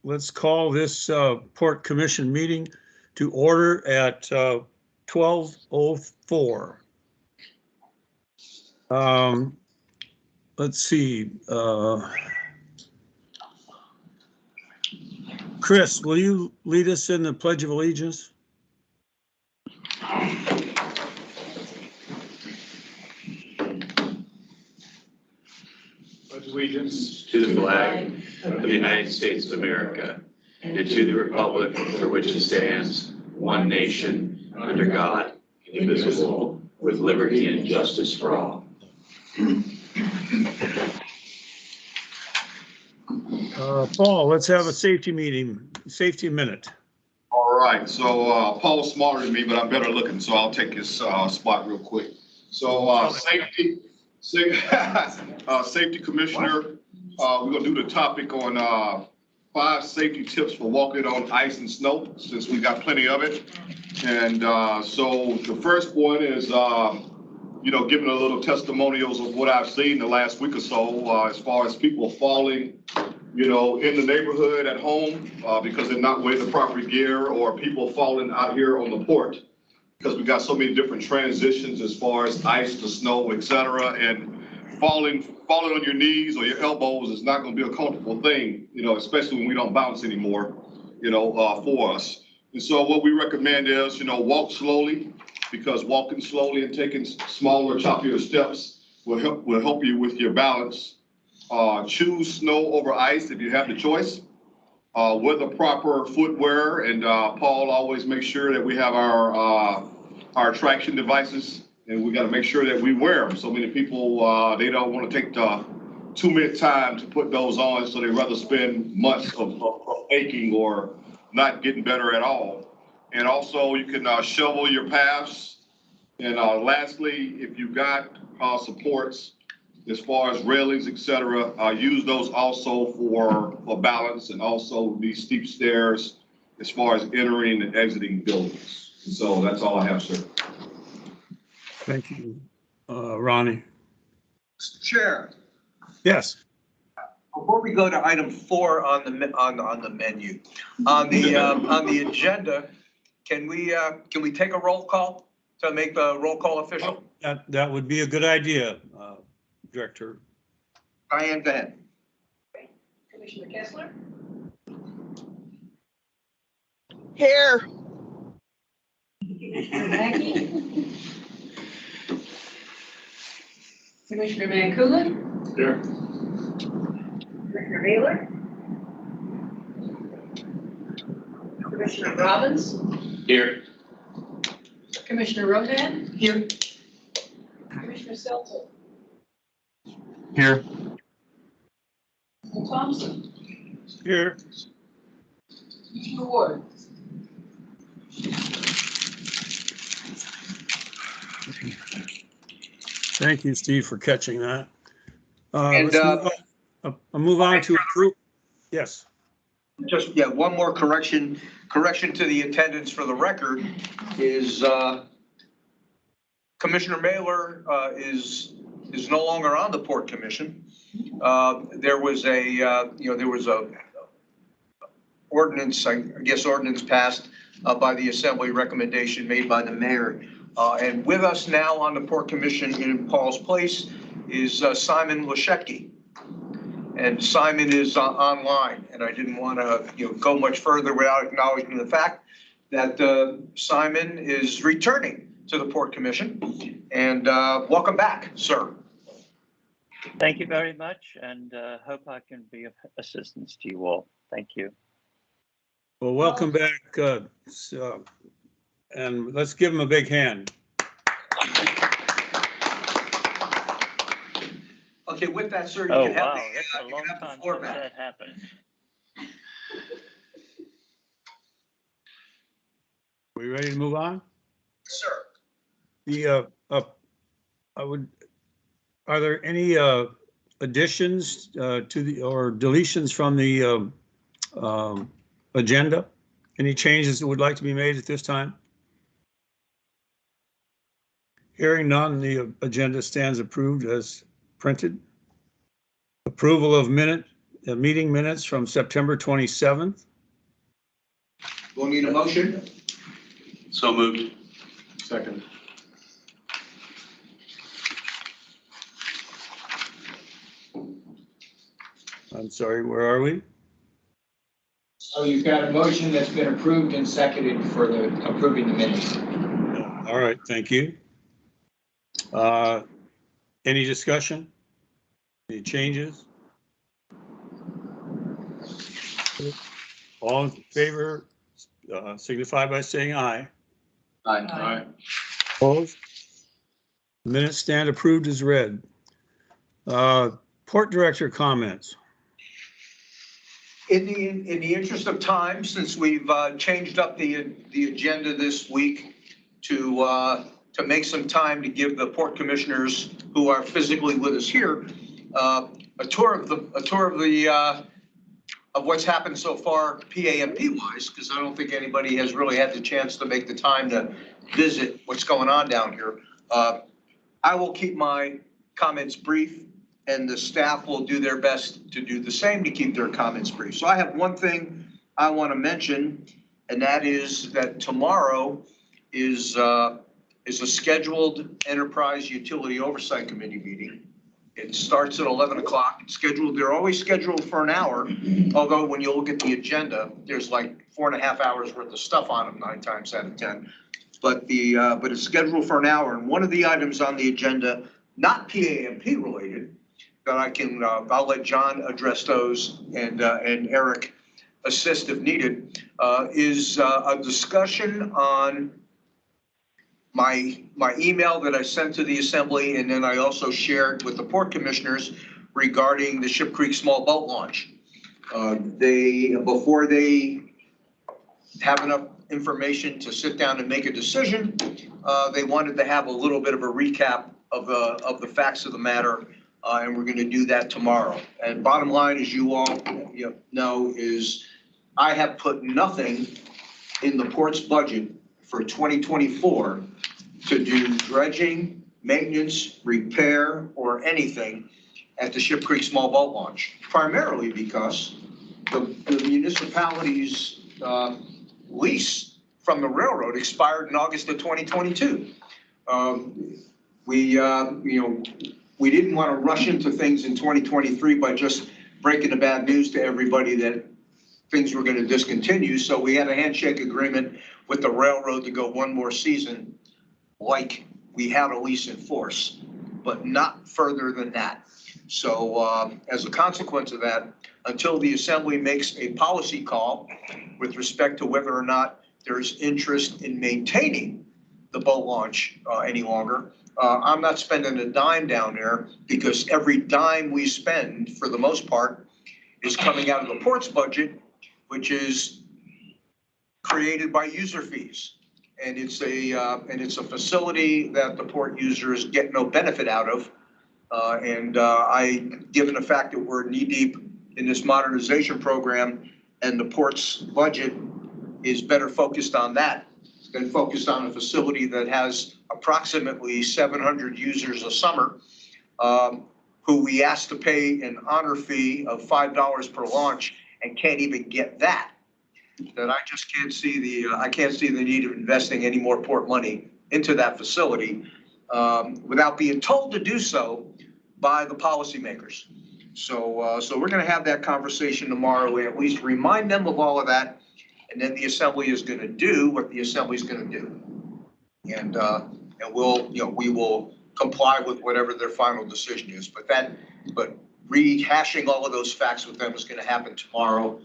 let's call this Port Commission meeting to order at 12:04. Let's see. Chris, will you lead us in the Pledge of Allegiance? Pledge allegiance to the flag of the United States of America and to the republic for which it stands, one nation, under God, indivisible, with liberty and justice for all. Paul, let's have a safety minute. All right, so Paul's smarter than me, but I'm better looking, so I'll take his spot real quick. So safety commissioner, we're gonna do the topic on 5 safety tips for walking on ice and snow, since we got plenty of it. And so the first one is, giving a little testimonials of what I've seen the last week or so, as far as people falling, in the neighborhood at home because they're not wearing the proper gear, or people falling out here on the port because we got so many different transitions as far as ice to snow, etc. And falling on your knees or your elbows is not going to be a comfortable thing, especially when we don't bounce anymore, for us. And so what we recommend is, walk slowly, because walking slowly and taking smaller, choppier steps will help you with your balance. Choose snow over ice if you have the choice. Wear the proper footwear, and Paul always makes sure that we have our traction devices, and we got to make sure that we wear them. So many people, they don't want to take the 2-minute time to put those on, so they rather spend months of aching or not getting better at all. And also you can shovel your paths. And lastly, if you got supports, as far as railings, etc., use those also for balance, and also these steep stairs as far as entering and exiting buildings. And so that's all I have, sir. Thank you, Ronnie. Mr. Chair. Yes. Before we go to item 4 on the menu, on the agenda, can we take a roll call to make the roll call official? That would be a good idea, Director. Diane, go ahead. Commissioner Kessler? Here. Commissioner Mackey? Commissioner Manculen? Here. Commissioner Baylor? Commissioner Robbins? Here. Commissioner Rodan? Here. Commissioner Seltzer? Here. Commissioner Thompson? Here. Commissioner Ward? Thank you, Steve, for catching that. And I'll move on to approve. Yes. Just, one more correction to the attendance for the record is Commissioner Mailer is no longer on the Port Commission. There was a ordinance, I guess ordinance passed by the Assembly, recommendation made by the mayor. And with us now on the Port Commission in Paul's place is Simon Leszecki. And Simon is online, and I didn't want to go much further without acknowledging the fact that Simon is returning to the Port Commission. And welcome back, sir. Thank you very much, and hope I can be of assistance to you all. Thank you. Well, welcome back, and let's give him a big hand. Okay, with that, sir, you Oh, can have wow, that's a long time since floor back. that happened. We ready to move on? Sir. Are there any additions to the, or deletions from the agenda? Any changes that would like to be made at this time? Hearing none, the agenda stands approved as printed. Approval of minutes meeting minutes from September 27th. We'll need a motion. So moved. Second. I'm sorry, where are we? So you've got a motion that's been approved and seconded for the approving the minutes. All right, thank you. Any discussion? Any changes? All in favor, signify by saying aye. Aye. Opposed? Minutes stand approved as read. Port Director comments. In the interest of time, since we've changed up the agenda this week to make some time to give the port commissioners who are physically with us here a tour of what's happened so far PAMP wise, because I don't think anybody has really had the chance to make the time to visit what's going on down here. I will keep my comments brief, and the staff will do their best to do the same to keep their comments brief. So I have one thing I want to mention, and that is that tomorrow is a scheduled Enterprise Utility Oversight Committee meeting. It starts at 11 o'clock. It's scheduled, they're always scheduled for an hour, although when you look at the agenda, there's like 4.5 hours worth of stuff on them 9 times out of 10. But it's scheduled for an hour, and one of the items on the agenda, not PAMP related, that I'll let John address those and Eric assist if needed, is a discussion on my email that I sent to the assembly, and then I also shared with the port commissioners regarding the Ship Creek small boat launch. Before they have enough information to sit down and make a decision, they wanted to have a little bit of a recap of the facts of the matter. And we're going to do that tomorrow. And bottom line, as you all know, is I have put nothing in the port's budget for 2024 to do dredging, maintenance, repair, or anything at the Ship Creek small boat launch, primarily because the municipality's lease from the railroad expired in August of 2022. We didn't want to rush into things in 2023 by just breaking the bad news to everybody that things were going to discontinue. So we had a handshake agreement with the railroad to go one more season, like we had a lease in force, but not further than that. So as a consequence of that, until the assembly makes a policy call with respect to whether or not there's interest in maintaining the boat launch any longer, I'm not spending a dime down there, because every dime we spend, for the most part, is coming out of the port's budget, which is created by user fees. And it's a facility that the port users get no benefit out of. Given the fact that we're knee deep in this modernization program, and the port's budget is better focused on that than focused on a facility that has approximately 700 users a summer, who we asked to pay an honor fee of $5 per launch and can't even get that. That I just can't see the need of investing any more port money into that facility without being told to do so by the policymakers. So we're going to have that conversation tomorrow, and at least remind them of all of that. And then the assembly is going to do what the assembly is going to do, and we will comply with whatever their final decision is. But rehashing all of those facts with them is going to happen tomorrow.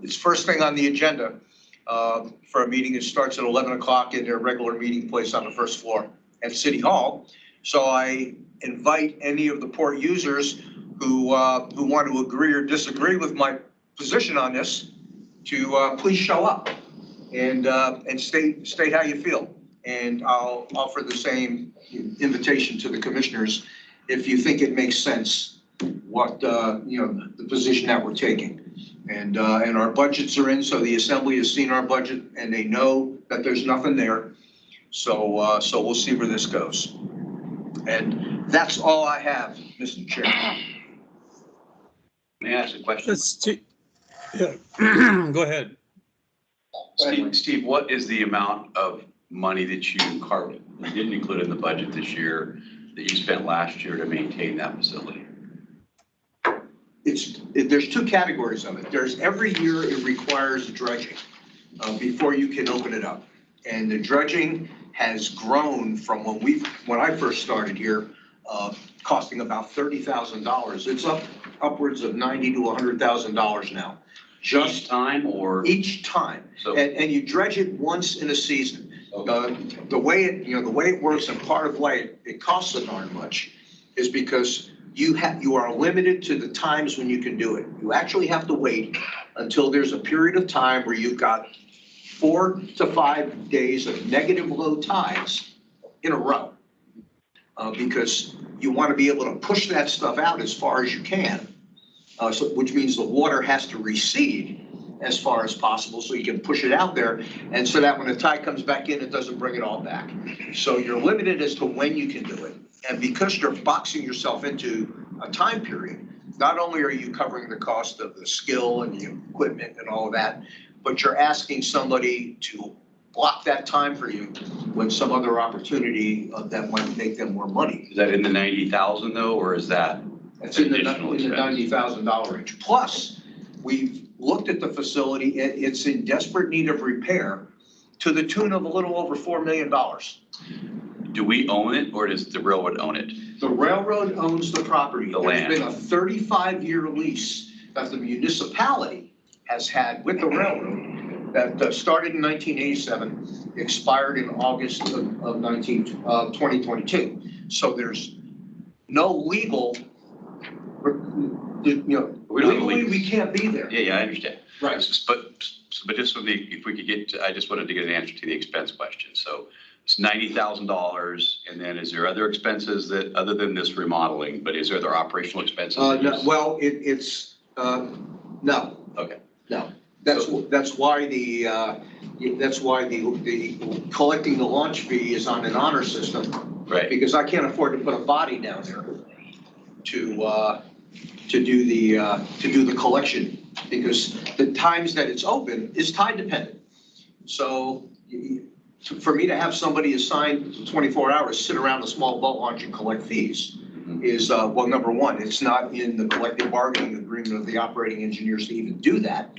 It's first thing on the agenda for a meeting that starts at 11 o'clock in their regular meeting place on the first floor at City Hall. So I invite any of the port users who want to agree or disagree with my position on this to please show up and state how you feel. And I'll offer the same invitation to the commissioners if you think it makes sense what the position that we're taking. And our budgets are in, so the assembly has seen our budget and they know that there's nothing there. So we'll see where this goes. And that's all I have, Mr. Chair. May I ask a question? Yeah, go ahead. Steve, what is the amount of money that you didn't include in the budget this year that you spent last year to maintain that facility? There's two categories of it. There's every year it requires dredging before you can open it up. And the dredging has grown from when I first started here, costing about $30,000. It's upwards of $90,000 to $100,000 now. Each time or? Each time. So, And you dredge it once in a season. The way it works, and part of why it costs so darn much is because you are limited to the times when you can do it. You actually have to wait until there's a period of time where you've got 4 to 5 days of negative low tides in a row. Because you want to be able to push that stuff out as far as you can. Which means the water has to recede as far as possible so you can push it out there. And so that when the tide comes back in, it doesn't bring it all back. So you're limited as to when you can do it. And because you're boxing yourself into a time period, not only are you covering the cost of the skill and the equipment and all of that, but you're asking somebody to block that time for you when some other opportunity that might make them more money. is that in the 90,000 though, or is that? It's in the $90,000 range. Plus, we've looked at the facility, it's in desperate need of repair to the tune of a little over $4 million. Do we own it or does the railroad own it? The railroad owns the property. The land. There's been a 35-year lease that the municipality has had with the railroad that started in 1987, expired in August of 2022. So there's no legal, legally we can't be there. Yeah, I understand. Right. But just if we could get, I just wanted to get an answer to the expense question. So it's $90,000, and then is there other expenses that, other than this remodeling, but is there other operational expenses? No, well, no. Okay. No. That's why the collecting the launch fee is on an honor system. Right. Because I can't afford to put a body down there to do the collection, because the times that it's open is tide dependent. So for me to have somebody assigned 24 hours, sit around a small boat launch and collect fees is, well, number one, it's not in the collective bargaining agreement of the operating engineers to even do that.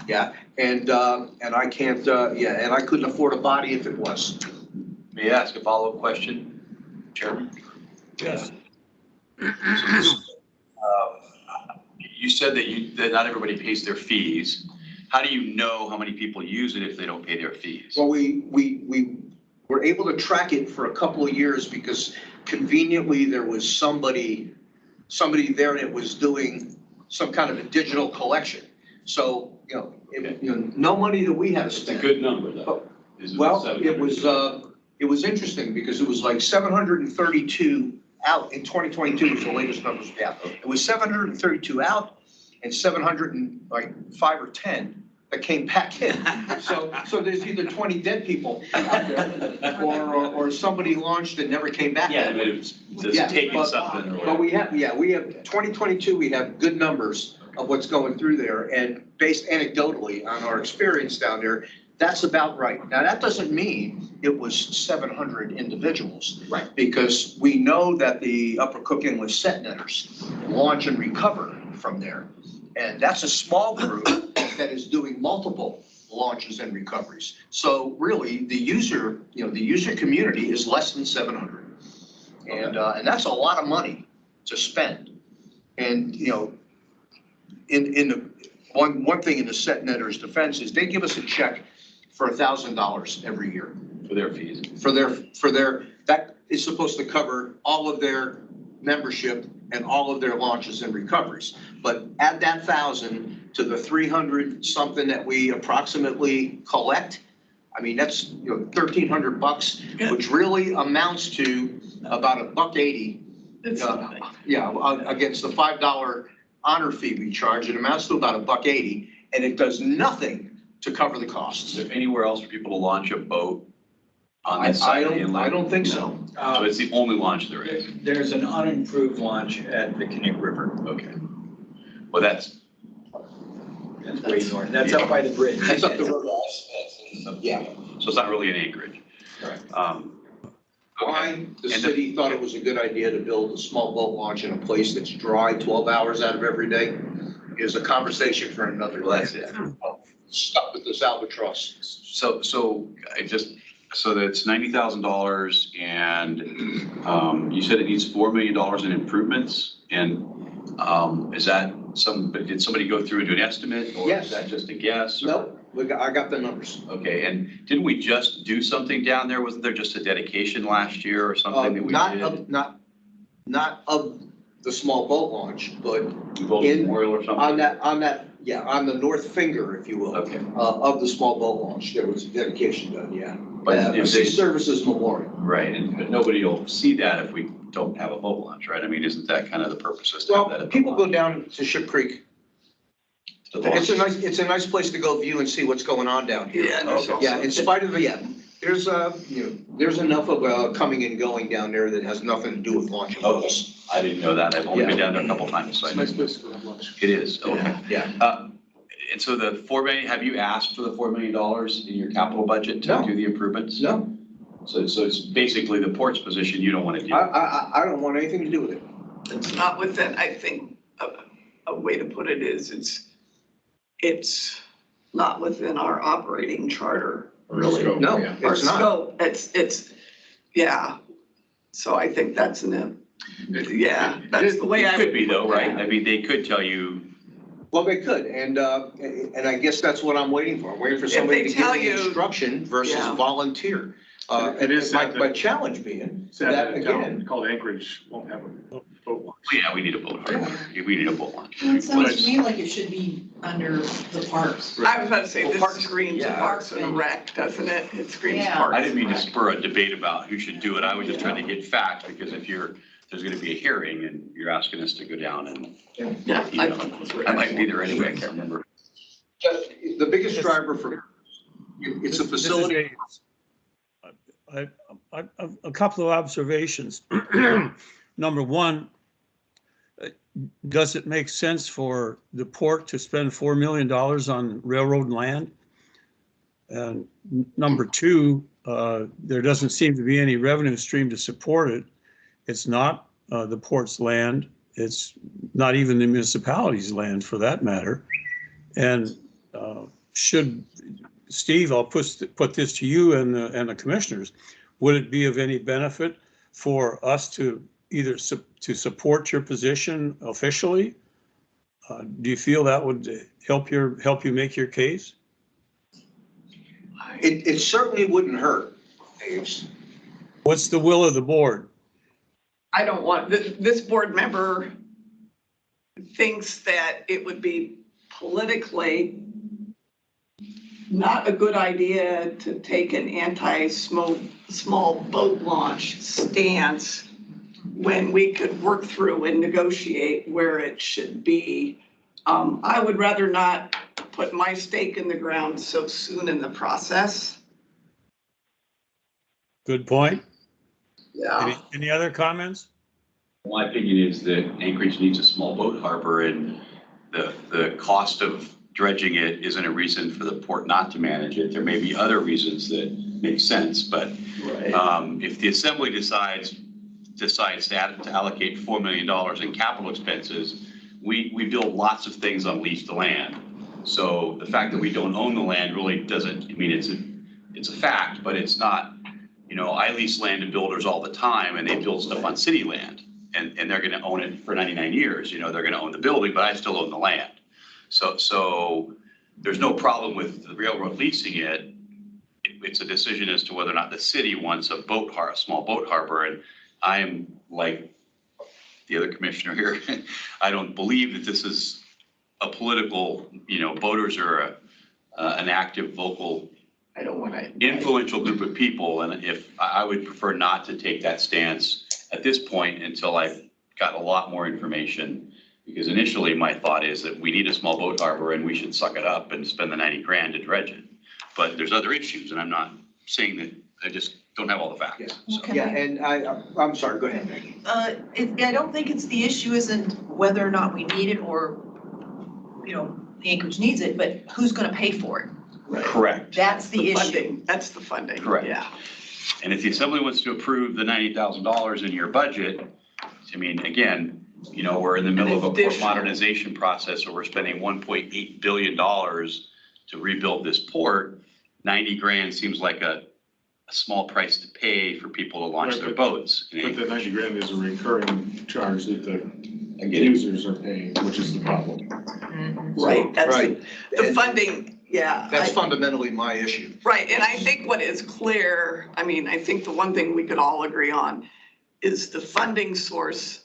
Yeah, and I can't, and I couldn't afford a body if it was. May I ask a follow-up question, Chairman? Yes. You said that not everybody pays their fees. How do you know how many people use it if they don't pay their fees? Well, we were able to track it for a couple of years because conveniently there was somebody there that was doing some kind of a digital collection. So, no money that we had to spend. It's a good number though. Well, it was interesting because it was like 732 out in 2022 was the latest numbers we have. It was 732 out and 705 or 10 that came back in. So there's either 20 dead people out there or somebody launched and never came back. Yeah, but it's taking something. But we have 2022, we have good numbers of what's going through there, and based anecdotally on our experience down there, that's about right. Now, that doesn't mean it was 700 individuals. Right. Because we know that the Upper Cook Inlet set netters launch and recover from there. And that's a small group that is doing multiple launches and recoveries. So really, the user community is less than 700. And that's a lot of money to spend. And, in the one thing in the set netters defense is they give us a check for $1,000 every year. For their fees. For their, that is supposed to cover all of their membership and all of their launches and recoveries. But add that 1,000 to the 300 something that we approximately collect. I mean, that's, $1,300, which really amounts to about $1.80. Against the $5 honor fee we charge, it amounts to about $1.80, and it does nothing to cover the costs. Is there anywhere else for people to launch a boat on that side of the inlet? I don't think so. So it's the only launch there is? There's an unimproved launch at the Connect River. Okay. Well, that's way north. That's up by the bridge. That's up the road. Yeah. So it's not really in Anchorage. Correct. Why the And city thought it was a good idea to build a small boat launch in a place that's dry 12 hours out of every day is a conversation for another Well, that's day. it. Stuck with this albatross. So that's $90,000 and, you said it needs $4 million in improvements and, is that did somebody go through and do an estimate or Yes. is that just a guess? or- Nope, I got the numbers. Okay, and didn't we just do something down there? Wasn't there just a dedication last year or something that we did? Not of the small boat launch, but Gold in- Memorial or something? on the north finger, if you will, Okay. of the small boat launch, there was a dedication done, yeah. But if Sea they- Services Memorial. Right, but nobody will see that if we don't have a boat launch, right? I mean, isn't that kind of the purpose is to have that? Well, at the people go launch? down to Ship Creek. To the launch. It's a nice place to go view and see what's going on down here. Yeah, in spite of there's enough of coming and going down there that has nothing to do with launching boats. I didn't know that. I've only been down there a couple times, so I Nice know. place to have lunch. It is, okay. Yeah. And so the 4 million, have you asked for the $4 million in your capital budget to No. do the improvements? No, So it's basically the port's position, you don't want to do. I don't want anything to do with it. It's not within, I think, a way to put it is, it's not within our operating charter, really. No, Our it's not. scope, yeah. So I think that's that's the way It I. could be though, right? I mean, they could tell you, Well, they could, and I guess that's what I'm waiting for. I'm waiting for If somebody they to give tell me you- instruction versus Yeah. volunteer. It is sad that- My challenge being Sad that, that a town again, called Anchorage won't have a boat launch. yeah, we need a boat harbor. We need a boat launch. Well, it sounds to me like it should be under the parks. I was about to say, Well, this Parks- screams yeah. Parks and Rec, doesn't it? It screams Yeah. Parks. I didn't mean to and Rec. spur a debate about who should do it. I was just trying to get facts because if there's going to be a hearing and you're asking us to go down and, Yeah, you I know, think that's right. I might be there anyway, I can't remember. the biggest driver for, it's a facility. A couple of observations. Number one, does it make sense for the port to spend $4 million on railroad land? And number two, there doesn't seem to be any revenue stream to support it. It's not the port's land. It's not even the municipality's land for that matter. And Steve, I'll put this to you and the commissioners. Would it be of any benefit for us to either to support your position officially? Do you feel that would help you make your case? It certainly wouldn't hurt. What's the will of the board? I don't want, this board member thinks that it would be politically not a good idea to take an anti-small boat launch stance when we could work through and negotiate where it should be. I would rather not put my stake in the ground so soon in the process. Good point. Yeah. Any other comments? My opinion is that Anchorage needs a small boat harbor and the cost of dredging it isn't a reason for the port not to manage it. There may be other reasons that make sense, but if the assembly decides to allocate $4 million in capital expenses, we build lots of things on leased land. So the fact that we don't own the land really doesn't, I mean, it's a fact, but it's not, I lease land to builders all the time and they build stuff on city land and they're gonna own it for 99 years. They're gonna own the building, but I still own the land. So there's no problem with the railroad leasing it. It's a decision as to whether or not the city wants a small boat harbor. And I am like the other commissioner here. I don't believe that this is a political, boaters are an active, vocal, I don't want to. influential group of people. And if I would prefer not to take that stance at this point until I've got a lot more information. Because initially my thought is that we need a small boat harbor and we should suck it up and spend the 90 grand to dredge it. But there's other issues and I'm not saying that, I just don't have all the facts. So. Yeah, and I'm sorry, go ahead, Maggie. I don't think it's the issue isn't whether or not we need it or the Anchorage needs it, but who's gonna pay for it? Correct. That's the issue. Funding, that's the funding. Correct. Yeah. And if somebody wants to approve the $90,000 in your budget, I mean, again, we're in the middle of a port Additional. modernization process, so we're spending $1.8 billion to rebuild this port. 90 grand seems like a small price to pay for people to launch their boats. But the 90 grand is a recurring charge that the I get it. users are paying, which is the problem. Right, that's Right. the funding, yeah. That's I- fundamentally my issue. Right, and I think what is clear, I mean, I think the one thing we could all agree on is the funding source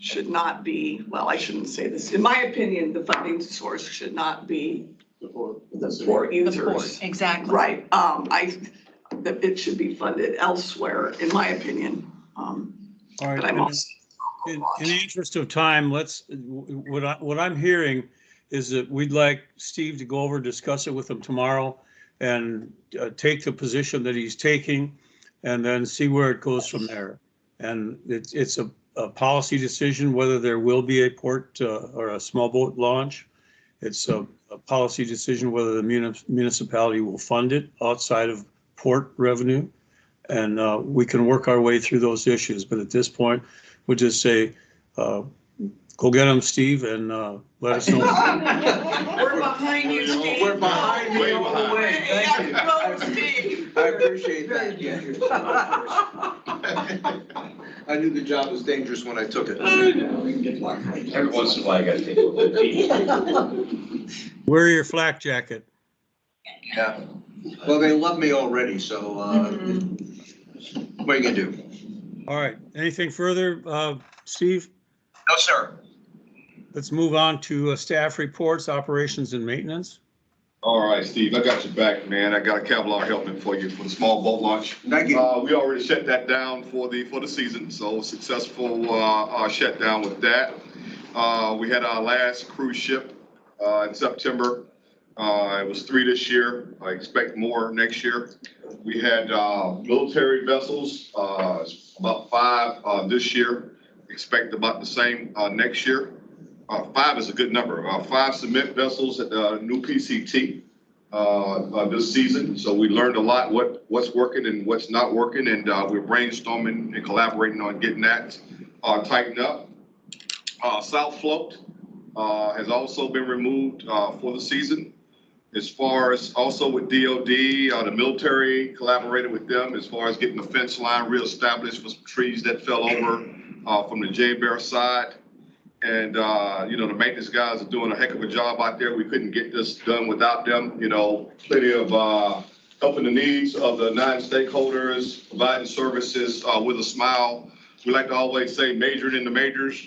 should not be, well, I shouldn't say this, in my opinion, the funding source should not be the port The port, users. exactly. Right, that it should be funded elsewhere, in my opinion. All right. But I'm also. In the interest of time, what I'm hearing is that we'd like Steve to go over, discuss it with him tomorrow and take the position that he's taking and then see where it goes from there. And it's a policy decision whether there will be a port or a small boat launch. It's a policy decision whether the municipality will fund it outside of port revenue. And we can work our way through those issues. But at this point, we'll just say, go get them, Steve, and let us know. We're behind you, Steve. We're behind you Way all the behind. way. Thank you. Go, Steve. I appreciate that. Yeah, you're so nice. I knew the job was dangerous when I took it. Every once in a while, I gotta take a little peek. Wear your flak jacket. Yeah. Well, they love me already, so what are you gonna do? All right. Anything further, Steve? No, sir. Let's move on to staff reports, operations and maintenance. All right, Steve, I got your back, man. I got a Kevlar helmet for you for the small boat launch. Thank you. We already shut that down for the season, so successful shutdown with that. We had our last cruise ship in September. It was 3 this year. I expect more next year. We had military vessels, about 5 this year. Expect about the same next year. 5 is a good number. 5 cement vessels at the new PCT this season. So we learned a lot what's working and what's not working, and we're brainstorming and collaborating on getting that tightened up. South Float has also been removed for the season. As far as also with DOD, the military collaborated with them as far as getting the fence line reestablished for some trees that fell over from the J Bear side. And, the maintenance guys are doing a heck of a job out there. We couldn't get this done without them. Plenty of helping the needs of the 9 stakeholders, providing services with a smile. We like to always say majored in the majors.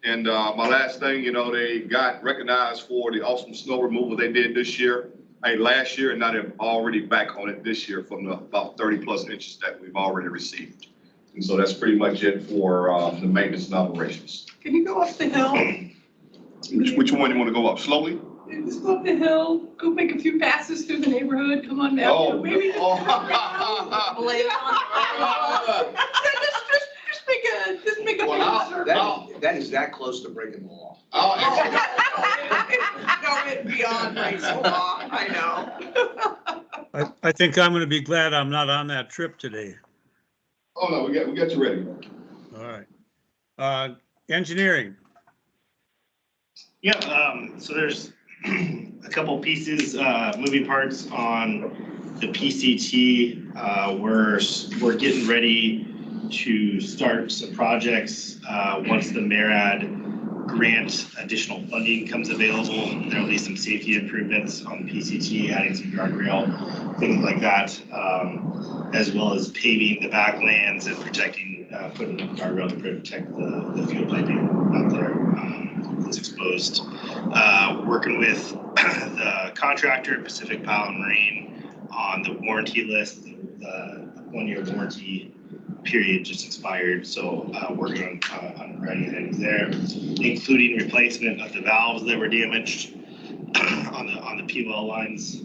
And my last thing, they got recognized for the awesome snow removal they did this year, last year, and now they're already back on it this year from the about 30 plus inches that we've already received. And so that's pretty much it for the maintenance and operations. Can you go up the hill? Which one you want to go up? Slowly? Just go up the hill, go make a few passes through the neighborhood, come on down. Oh. Maybe just Lay it on. just make a. Well, That is that close to breaking the law. No, it's beyond breaking the law, I know. I think I'm going to be glad I'm not on that trip today. Oh, no, we got you ready. All right. Engineering. Yeah, so there's a couple pieces, moving parts on the PCT. We're getting ready to start some projects once the MARAD grant additional funding comes available. There'll be some safety improvements on the PCT, adding some guardrail, things like that, as well as paving the backlands and protecting, putting up guardrail to protect the fuel piping out there that's exposed. Working with the contractor, Pacific Pile and Marine, on the warranty list. The 1-year warranty period just expired, so working on writing items there, including replacement of the valves that were damaged on the P-well lines,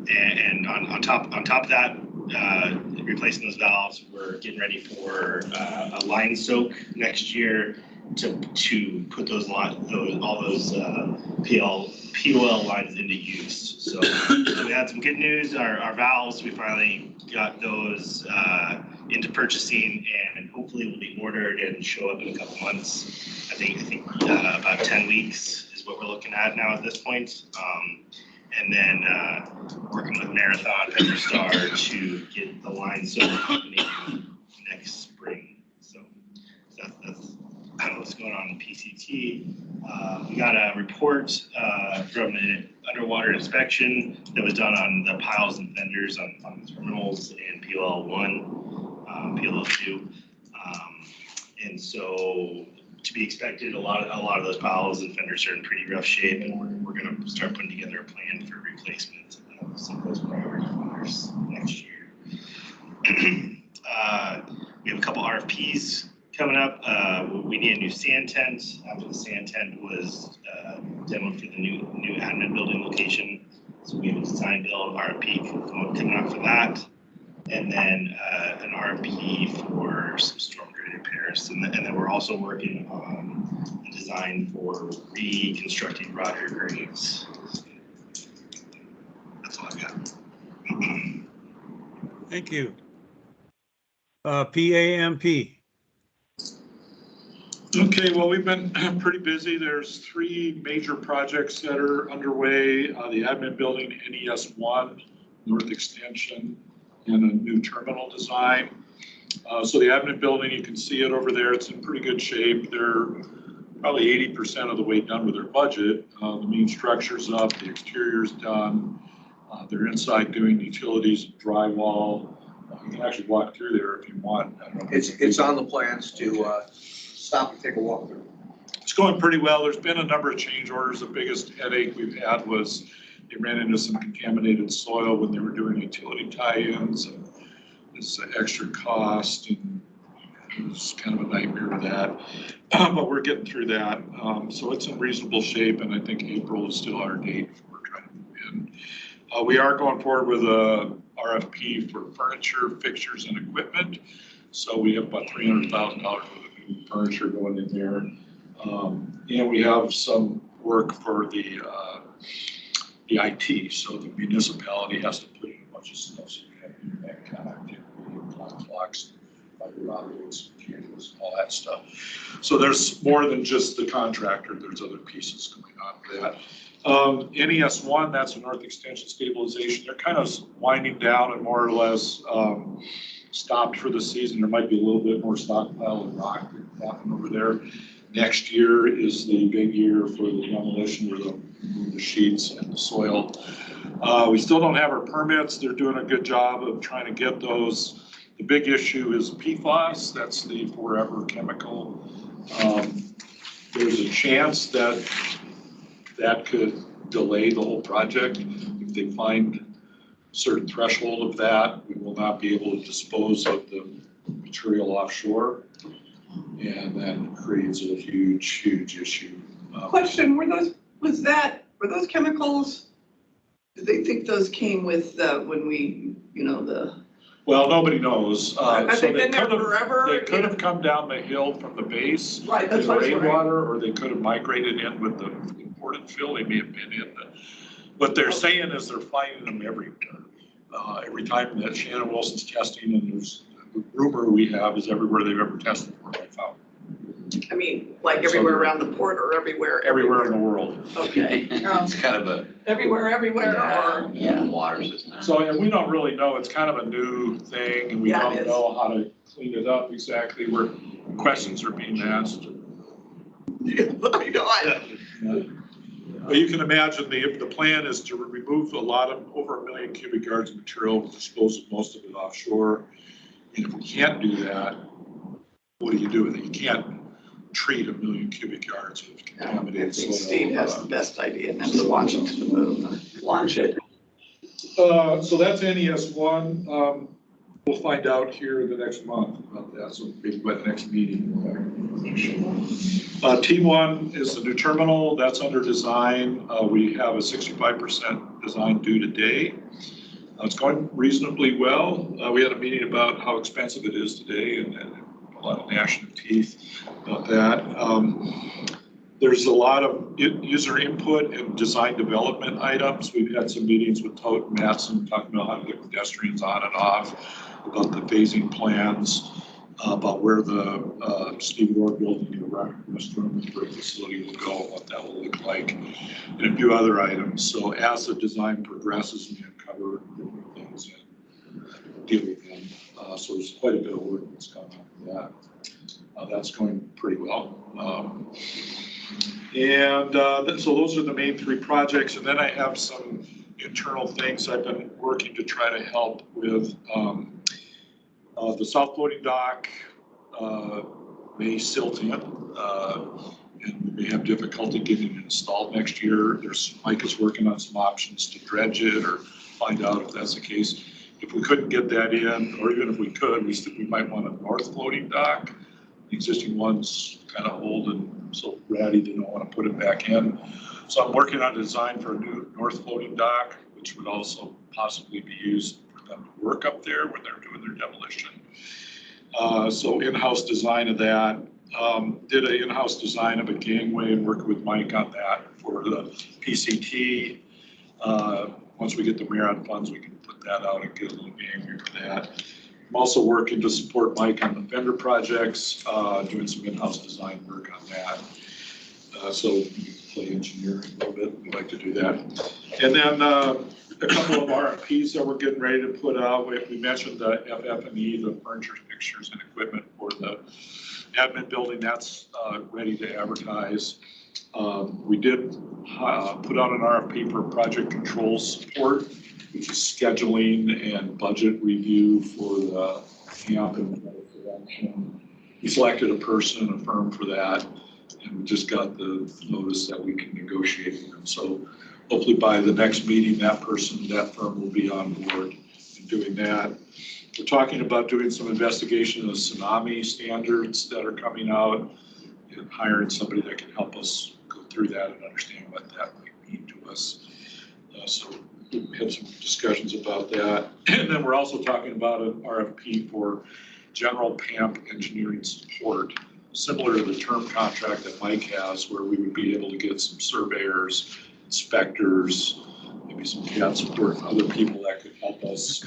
and on top of that, replacing those valves, we're getting ready for a line soak next year to put those all those POL lines into use. So we had some good news. Our valves, we finally got those into purchasing, and hopefully will be ordered and show up in a couple months. I think about 10 weeks is what we're looking at now at this point. And then working with Marathon Star to get the line solar company next spring. So that's kind of what's going on in PCT. We got a report from an underwater inspection that was done on the piles and fenders on the terminals in PLL1, PLL2. And so to be expected, a lot of those piles and fenders are in pretty rough shape, and we're going to start putting together a plan for replacement of some of those priority fenders next year. We have a couple RFPs coming up. We need a new sand tent after the sand tent was demoed for the new admin building location. So we have a design build RFP coming up for that. And then an RFP for some storm drain repairs. And then we're also working on a design for reconstructing Roger graves. That's all I've got. Thank you. PAMP. Okay, well, we've been pretty busy. There's 3 major projects that are underway. The admin building, NES1, North Extension, and a new terminal design. So the admin building, you can see it over there. It's in pretty good shape. They're probably 80% of the way done with their budget. The main structure's up, the exterior's done. They're inside doing utilities, drywall. You can actually walk through there if you want. I don't know. It's on the plans to stop and take a walk through. It's going pretty well. There's been a number of change orders. The biggest headache we've had was they ran into some contaminated soil when they were doing utility tie-ins, and it's extra cost, and it was kind of a nightmare with that. But we're getting through that. So it's in reasonable shape, and I think April is still our date for trying to move in. We are going forward with a RFP for furniture, fixtures, and equipment. So we have about $300,000 worth of new furniture going in there. And we have some work for the IT. So the municipality has to put in a bunch of stuff. So we have internet connectivity, clocks, fiber optics, cables, all that stuff. So there's more than just the contractor. There's other pieces going on for that. NES1, that's a North Extension stabilization. They're kind of winding down and more or less stopped for the season. There might be a little bit more stockpile of rock that happened over there. Next year is the big year for the demolition, where they'll remove the sheets and the soil. We still don't have our permits. They're doing a good job of trying to get those. The big issue is PFAS. That's the forever chemical. There's a chance that could delay the whole project. If they find a certain threshold of that, we will not be able to dispose of the material offshore. And that creates a huge issue. Question, were those chemicals, do they think those came with when we, Well, nobody knows. Have they been there forever? They could have come down the hill from the base. Right, that's in what I was wondering. rainwater, or they could have migrated in with the imported fill. They may have been in the, what they're saying is they're finding them everywhere. Every time that Shannon Wilson's testing, and there's the rumor we have is everywhere they've ever tested for, they found. I mean, like everywhere around the port or everywhere? Everywhere in the world. Okay. It's kind of a Everywhere, or? water system. So, and we don't really know. It's kind of a new thing, and we Yeah, it don't is. know how to clean it up exactly, where questions are being asked. I know. But you can imagine the plan is to remove over 1 million cubic yards of material, dispose of most of it offshore. And if we can't do that, what do you do with it? You can't treat 1 million cubic yards of I contaminated think soil. Steve has the best idea, and that's to launch it to the moon. Launch it. So that's NES1. We'll find out here the next month about that, so maybe by the next meeting. T1 is the new terminal. That's under design. We have a 65% design due today. It's going reasonably well. We had a meeting about how expensive it is today, and a lot of gnashing of teeth about that. There's a lot of user input and design development items. We've had some meetings with Tote and Mattson talking about how to get pedestrians on and off, about the phasing plans, about where the Steve Ward building, the restaurant and break facility will go, what that will look like, and a few other items. So as the design progresses, we uncover different things and deal with them. So there's quite a bit of work that's gone on for that. That's going pretty well. So those are the main three projects. And then I have some internal things I've been working to try to help with. The south floating dock may silt in, and we may have difficulty getting it installed next year. Mike is working on some options to dredge it or find out if that's the case. If we couldn't get that in, or even if we could, we might want a north floating dock. The existing one's kind of old and so ratty, they don't want to put it back in. So I'm working on a design for a new north floating dock, which would also possibly be used for them to work up there when they're doing their demolition. So in-house design of that. Did an in-house design of a gangway and worked with Mike on that for the PCT. Once we get the Merit funds, we can put that out and get a little gangway for that. I'm also working to support Mike on the vendor projects, doing some in-house design work on that. So we can play engineering a little bit. We'd like to do that. And then a couple of RFPs that we're getting ready to put out. We mentioned the FF&E, the furniture, fixtures, and equipment for the admin building. That's ready to advertise. We did put out an RFP for project control support, which is scheduling and budget review for the camp and production. We selected a person, a firm for that, and we just got the notice that we can negotiate with them. So hopefully by the next meeting, that firm will be on board in doing that. We're talking about doing some investigation of tsunami standards that are coming out and hiring somebody that can help us go through that and understand what that might mean to us. So we had some discussions about that. And then we're also talking about an RFP for general PAMP engineering support, similar to the term contract that Mike has, where we would be able to get some surveyors, inspectors, maybe some CAD support, and other people that could help us.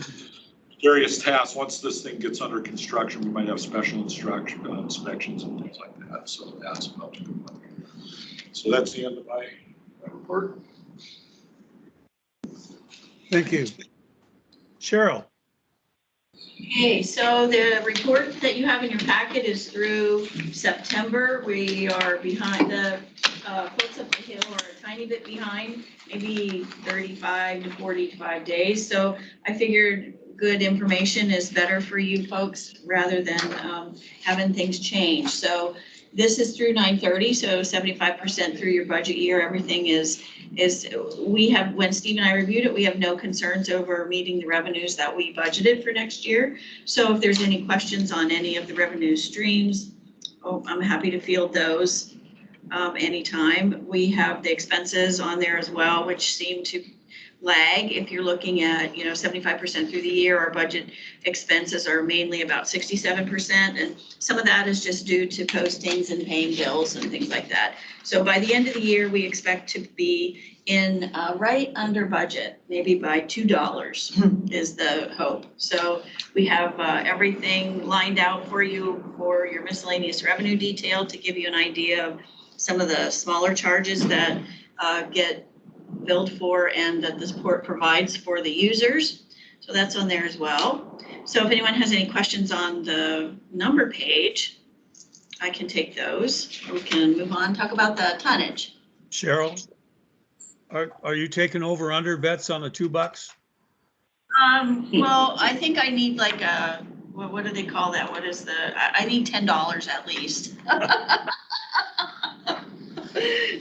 Various tasks. Once this thing gets under construction, we might have special inspections and things like that. So that's about to go on. So that's the end of my report. Thank you. Cheryl. Okay, so the report that you have in your packet is through September. We are behind. The quotes up the hill are a tiny bit behind, maybe 35 to 45 days. So I figured good information is better for you folks rather than having things change. So this is through 9/30, so 75% through your budget year. Everything is we have, when Steve and I reviewed it, we have no concerns over meeting the revenues that we budgeted for next year. So if there's any questions on any of the revenue streams, I'm happy to field those anytime. We have the expenses on there as well, which seem to lag. If you're looking at, 75% through the year, our budget expenses are mainly about 67%. And some of that is just due to postings and paying bills and things like that. So by the end of the year, we expect to be in right under budget, maybe by $2 is the hope. So we have everything lined out for you for your miscellaneous revenue detail to give you an idea of some of the smaller charges that get billed for and that this port provides for the users. So that's on there as well. So if anyone has any questions on the number page, I can take those. We can move on, talk about the tonnage. Cheryl, are you taking over under bets on the $2? Well, I think I need like a, what do they call that? What is I need $10 at least.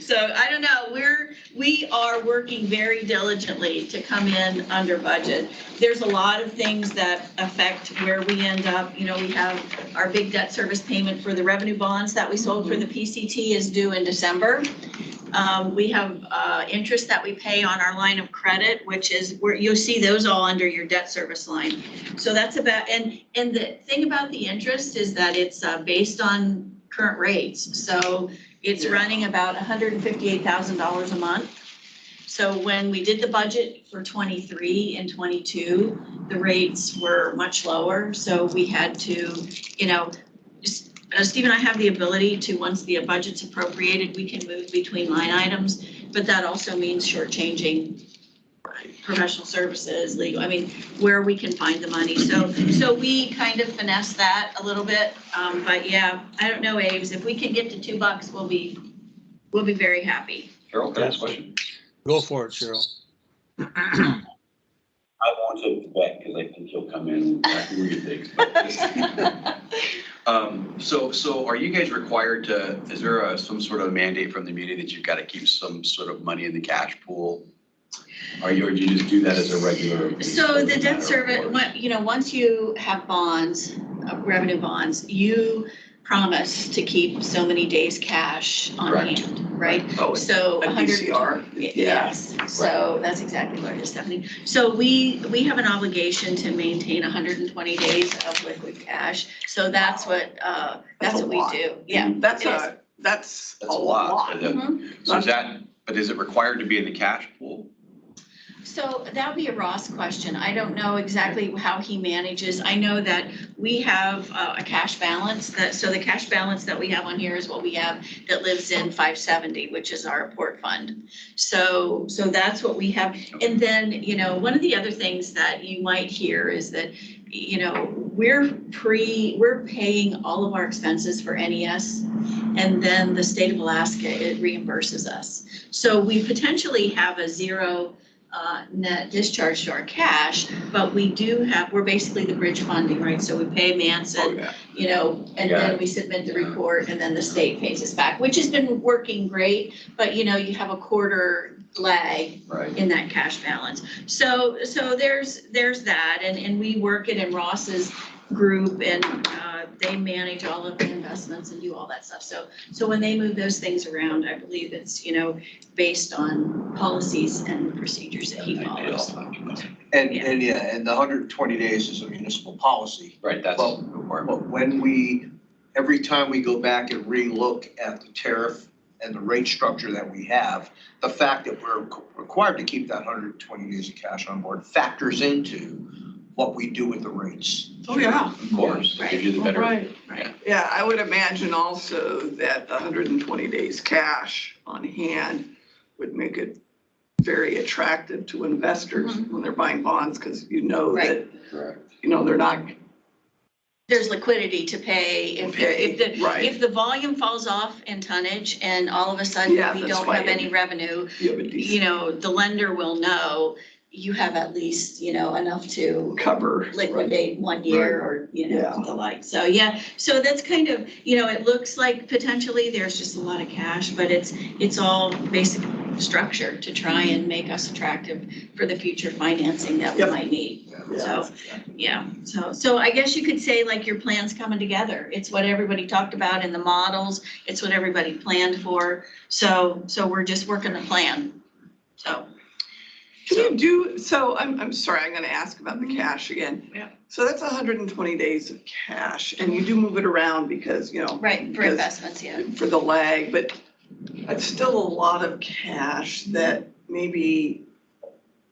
So I don't know, we are working very diligently to come in under budget. There's a lot of things that affect where we end up. We have our big debt service payment for the revenue bonds that we sold for the PCT is due in December. We have interest that we pay on our line of credit, which is where you'll see those all under your debt service line. So that's about, and the thing about the interest is that it's based on current rates. So it's running about $158,000 a month. So when we did the budget for 23 and 22, the rates were much lower. So we had to, Steve and I have the ability to, once the budget's appropriated, we can move between line items, but that also means shortchanging professional services, legal, where we can find the money. So we kind of finesse that a little bit. But yeah, I don't know, Aves, if we can get to $2, we'll be very happy. Cheryl, can I ask a question? Go for it, Cheryl. I won't take the bet because I think he'll come in and read things. So are you guys required to, is there some sort of mandate from the meeting that you've got to keep some sort of money in the cash pool? Or do you just do that as a regular? So the debt service, once you have bonds, revenue bonds, you promise to keep so many days cash on hand, right? Oh, so a 100. DCR. Yes, so that's exactly what it is, Stephanie. So we have an obligation to maintain 120 days of liquid cash. So that's what we do. Yeah, That's a lot. So is that, but is it required to be in the cash pool? So that would be a Ross question. I don't know exactly how he manages. I know that we have a cash balance so the cash balance that we have on here is what we have that lives in 570, which is our port fund. So that's what we have. And then, one of the other things that you might hear is that, we're paying all of our expenses for NES, and then the state of Alaska, it reimburses us. So we potentially have a zero net discharge to our cash, but we're basically the bridge funding, right? So we pay Manson, and then we submit the report, and then the state pays us back, which has been working great, but you have a quarter lag in that cash balance. So there's that, and we work it in Ross's group, and they manage all of the investments and do all that stuff. So when they move those things around, I believe it's, based on policies and procedures that he follows. And the 120 days is a municipal policy. Right, that's required. But when every time we go back and relook at the tariff and the rate structure that we have, the fact that we're required to keep that 120 days of cash on board factors into what we do with the rates. Oh, yeah. Of course, Right. give you the better. Right. Yeah, I would imagine also that the 120 days cash on hand would make it very attractive to investors when they're buying bonds, because that, they're not. There's liquidity to pay if the volume falls off in tonnage and all of a sudden we don't have any revenue, the lender will know you have at least, enough to cover liquidate 1 year or, the like. So, so that's kind of, it looks like potentially there's just a lot of cash, but it's all basic structure to try and make us attractive for the future financing that we might need. So I guess you could say like your plan's coming together. It's what everybody talked about in the models. It's what everybody planned for. So we're just working the plan. I'm sorry, I'm gonna ask about the cash again. Yeah. So that's 120 days of cash, and you do move it around because, Right, for investments, for the lag, but it's still a lot of cash that maybe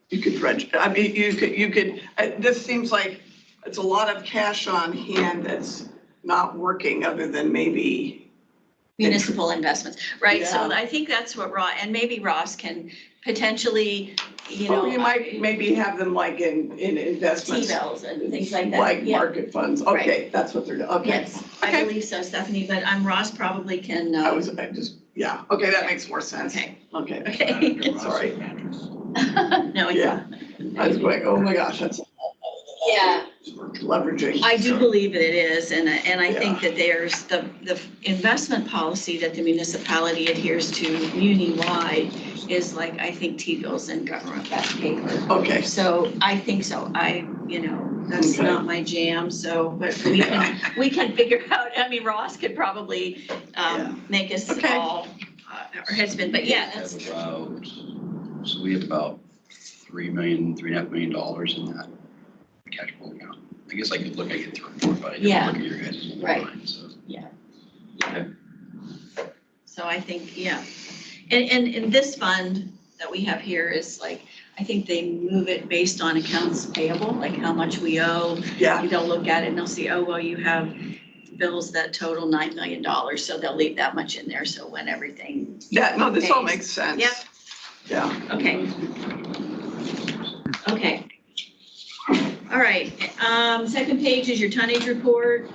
you could dredge. I mean, you could, this seems like it's a lot of cash on hand that's not working other than maybe municipal investments, right? So Yeah. I think that's what maybe Ross can potentially, you might maybe have them like in investments. T-bills and things like that. Like market funds. Okay, that's what they're doing. Okay. Yes, I believe so, Stephanie, but Ross probably can. Okay, that makes more sense. Okay. Okay. Sorry. No, it's Yeah. I was going, oh my gosh, that's Yeah, leveraging. I do believe it is, and I think that there's the investment policy that the municipality adheres to muni-wide is like, I think T-bills and government-backed paper. Okay. So I think so. That's Okay. not my jam, so, but we can figure out, Ross could probably make us Okay. all or has been, but yeah, Have that's, about, so we have about $3.5 million in that cash flow account. I guess I could look, I get the report, but I Yeah. didn't look at your guys' Right. line, so. yeah. So I think, yeah. And this fund that we have here is like, I think they move it based on accounts payable, like how much we owe. Yeah, They'll look at it and they'll see, oh, well, you have bills that total $9 million, so they'll leave that much in there, so when everything, yeah, no, this all makes sense. Yep. Yeah. okay. Okay. All right, second page is your tonnage report.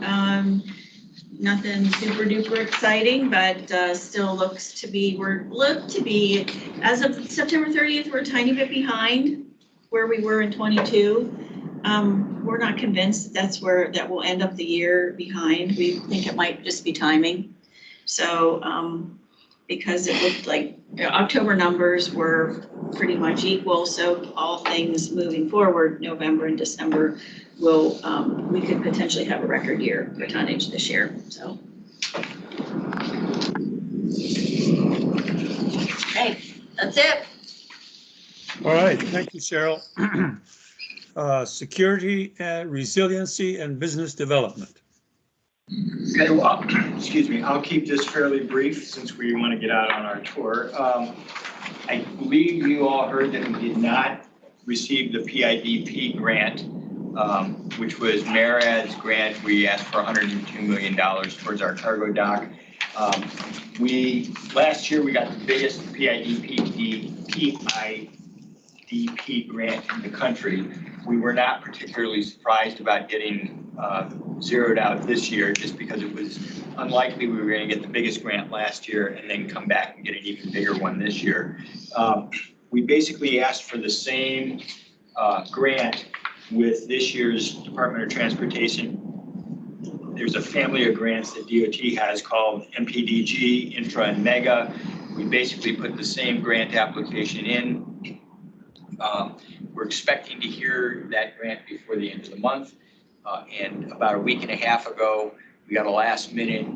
Nothing super duper exciting, but still looks to be, as of September 30th, we're a tiny bit behind where we were in 22. We're not convinced that will end up the year behind. We think it might just be timing. So, because it looked like October numbers were pretty much equal, so all things moving forward, November and December will, we could potentially have a record year for tonnage this year, so. Okay, that's it. All right, thank you, Cheryl. Security and resiliency and business development. Okay, well, excuse me, I'll keep this fairly brief since we want to get out on our tour. I believe you all heard that we did not receive the PIDP grant, which was MARAD's grant. We asked for $102 million towards our cargo dock. Last year we got the biggest PIDP grant in the country. We were not particularly surprised about getting zeroed out this year, just because it was unlikely we were going to get the biggest grant last year and then come back and get an even bigger one this year. We basically asked for the same grant with this year's Department of Transportation. There's a family of grants that DOT has called MPDG, Intra, and Mega. We basically put the same grant application in. We're expecting to hear that grant before the end of the month. And about a week and a half ago, we got a last minute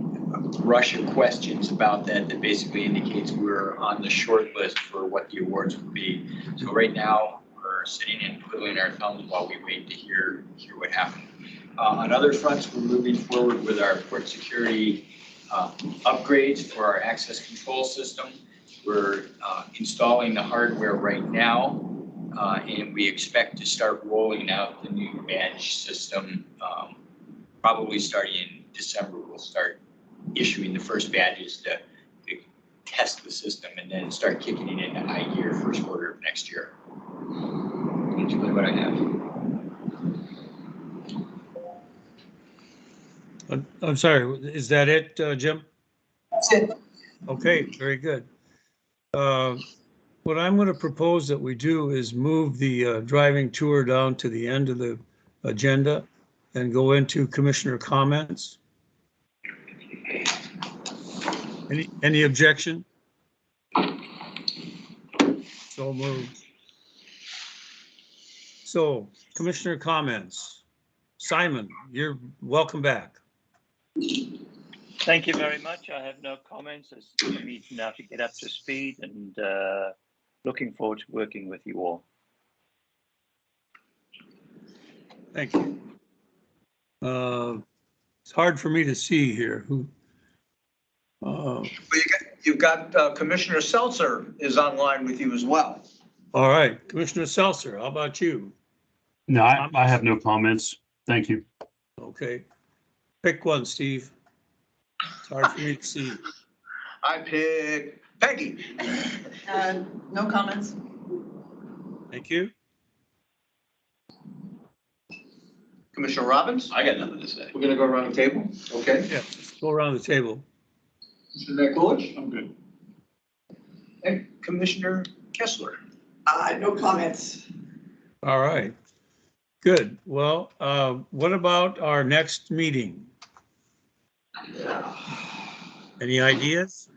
rush of questions about that basically indicates we're on the short list for what the awards would be. So right now, we're sitting and twiddling our thumbs while we wait to hear what happened. On other fronts, we're moving forward with our port security upgrades for our access control system. We're installing the hardware right now. And we expect to start rolling out the new badge system, probably starting in December. We'll start issuing the first badges to test the system and then start kicking it into high gear first quarter of next year. That's really what I have. I'm sorry, is that it, Jim? That's it. Okay, very good. What I'm going to propose that we do is move the driving tour down to the end of the agenda and go into commissioner comments. Any objection? So moved. So commissioner comments. Simon, you're welcome back. Thank you very much. I have no comments. It's for me now to get up to speed, and looking forward to working with you all. Thank you. It's hard for me to see here. You've got Commissioner Seltzer is online with you as well. All right, Commissioner Seltzer, how about you? No, I have no comments. Thank you. Okay, pick one, Steve. It's hard for me to see. I pick Peggy. No comments. Thank you. Commissioner Robbins? I got nothing to say. We're gonna go around the table, okay? Yeah, go around the table. Commissioner Coolidge? I'm good. And Commissioner Kessler? No comments. All right, good. Well, what about our next meeting? Any ideas?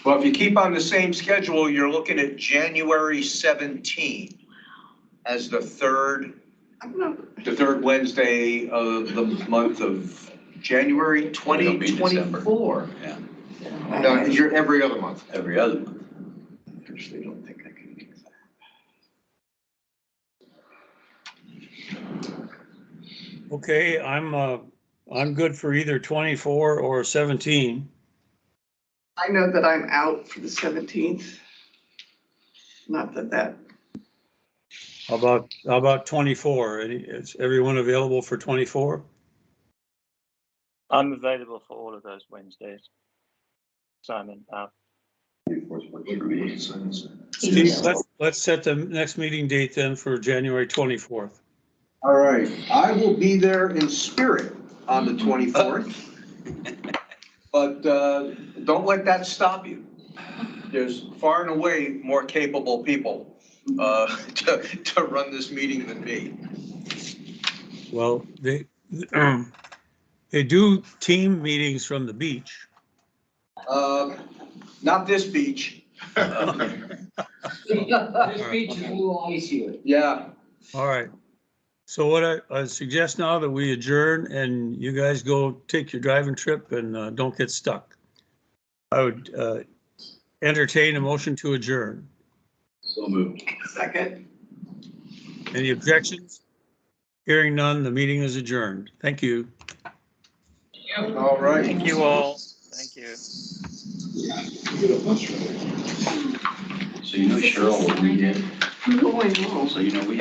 Well, if you keep on the same schedule, you're looking at January 17 as the third Wednesday of the month of January 2024. Yeah. No, you're every other month. Every other month. Actually, don't think I can do that. Okay, I'm good for either 24 or 17. I know that I'm out for the 17th. Not that How about 24? Is everyone available for 24? I'm available for all of those Wednesdays. Simon, out. Steve, let's set the next meeting date then for January 24th. All right, I will be there in spirit on the 24th. But don't let that stop you. There's far and away more capable people to run this meeting than me. Well, they do team meetings from the beach. Not this beach. This beach is a little icier. Yeah. All right. So what I suggest now that we adjourn and you guys go take your driving trip and don't get stuck. I would entertain a motion to adjourn. So moved. Second. Any objections? Hearing none, the meeting is adjourned. Thank you. All right. Thank you all. Thank you. So you know Cheryl, what we did? I'm going home. So you know we